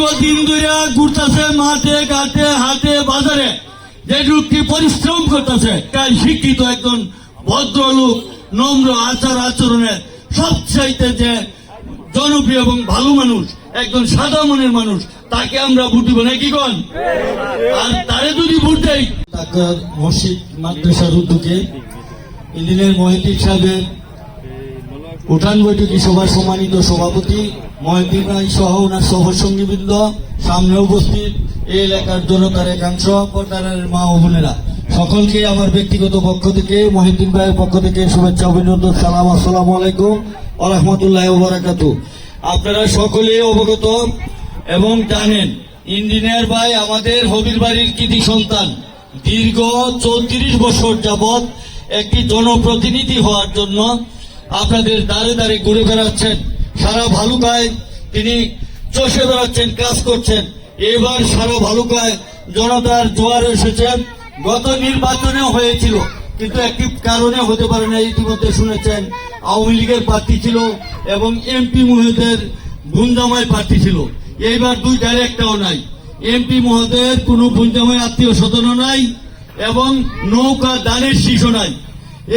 দীর্ঘদিন ধরে ঘুরতেছে মাঠে ঘাটে হাটে বাজারে, যে লোকটি পরিশ্রম করতেছে, তাই শিক্ষিত একজন ভদ্রলোক, নম্র আচার আচরণের সবচাইতে যে জনপ্রিয় এবং ভালো মানুষ, একজন সাদা মনের মানুষ, তাকে আমরা ভোট দিব নাকি কোন? আর তারে যদি ভোট দেই, তাকার মসজিদ মাদ্রাসার উদ্যোগে ইন্দিনের মহিউদ্দিন সাহেবের উঠান বৈঠকি সভার সম্মানিত সভাপতি মহিউদ্দিন রায় সহ ওনার সহসঙ্গীবৃন্দ, সামনে উপস্থিত এই এলাকার জনতার একাংশ, পর্দার মা ও বোনেরা, সকলকে আমার ব্যক্তিগত পক্ষ থেকে, মহিউদ্দিন ভাইয়ের পক্ষ থেকে শুভেচ্ছা, অভিনন্দন, সালাম, আসসালামু আলাইকুম ওয়া রাহমাতুল্লাহি ওয়া বারাকাতুহু। আপনারা সকলে অবগত এবং জানেন, ইঞ্জিনিয়ার ভাই আমাদের হবির বাড়ির কৃতি সন্তান। দীর্ঘ 34 বছর যাবৎ একটি জনপ্রতিনিধি হওয়ার জন্য আপনাদের দাঁড়ে দাঁড়ে ঘুরে বেড়াচ্ছেন, সারা ভালুকায় তিনি চষে বেড়াচ্ছেন, কাজ করছেন। এবার সারা ভালুকায় জনতার জোয়ার এসেছেন। গত নির্বাচনে হয়েছিল, কিন্তু একটি কারণে হতে পারে না, ইতিমধ্যে শুনেছেন আওয়ামী লীগের প্রার্থী ছিল এবং এমপি মহোদয়ের গুঞ্জামাই প্রার্থী ছিল। এইবার দুইটার একটাও নাই, এমপি মহোদয়ের কোন গুঞ্জামাই আত্মীয় স্বজনও নাই এবং নৌকা দানের শীষও নাই।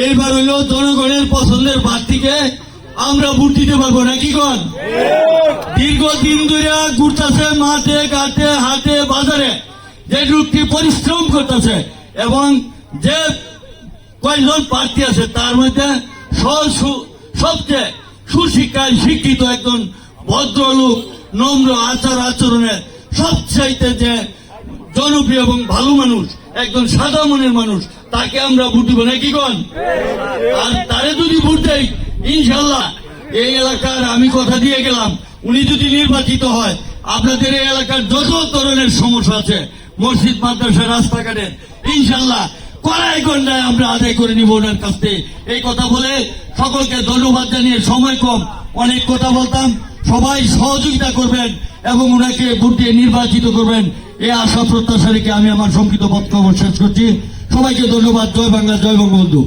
এইবার হইল জনগণের পছন্দের প্রার্থীকে আমরা ভোট দিতে পারবো নাকি কোন? দীর্ঘদিন ধরে ঘুরতেছে মাঠে ঘাটে হাটে বাজারে, যে লোকটি পরিশ্রম করতেছে এবং যে কয়েকজন প্রার্থী আছে তার মধ্যে সবচেয়ে সুশিক্ষায় শিক্ষিত একজন ভদ্রলোক, নম্র আচার আচরণের সবচাইতে যে জনপ্রিয় এবং ভালো মানুষ, একজন সাদা মনের মানুষ, তাকে আমরা ভোট দিব নাকি কোন? আর তারে যদি ভোট দেই, ইনশাল্লাহ এই এলাকার, আমি কথা দিয়ে গেলাম, উনি যদি নির্বাচিত হয়, আপনাদের এই এলাকার যত ধরনের সমস্যা আছে, মসজিদ মাদ্রাসা রাস্তাঘাটের, ইনশাল্লাহ কড়াই গন্ডায় আমরা আদায় করে নিব ওনার কাছ থেকে। এই কথা বলে সকলকে ধন্যবাদ জানিয়ে, সময় কম, অনেক কথা বলতাম, সবাই সহযোগিতা করবেন এবং ওনাকে ভোট দিয়ে নির্বাচিত করবেন, এই আশা প্রত্যাশা রেখে আমি আমার সংক্ষিপ্ত বক্তব্য শেষ করছি। সবাইকে ধন্যবাদ। জয় বাংলা, জয় বঙ্গবন্ধু।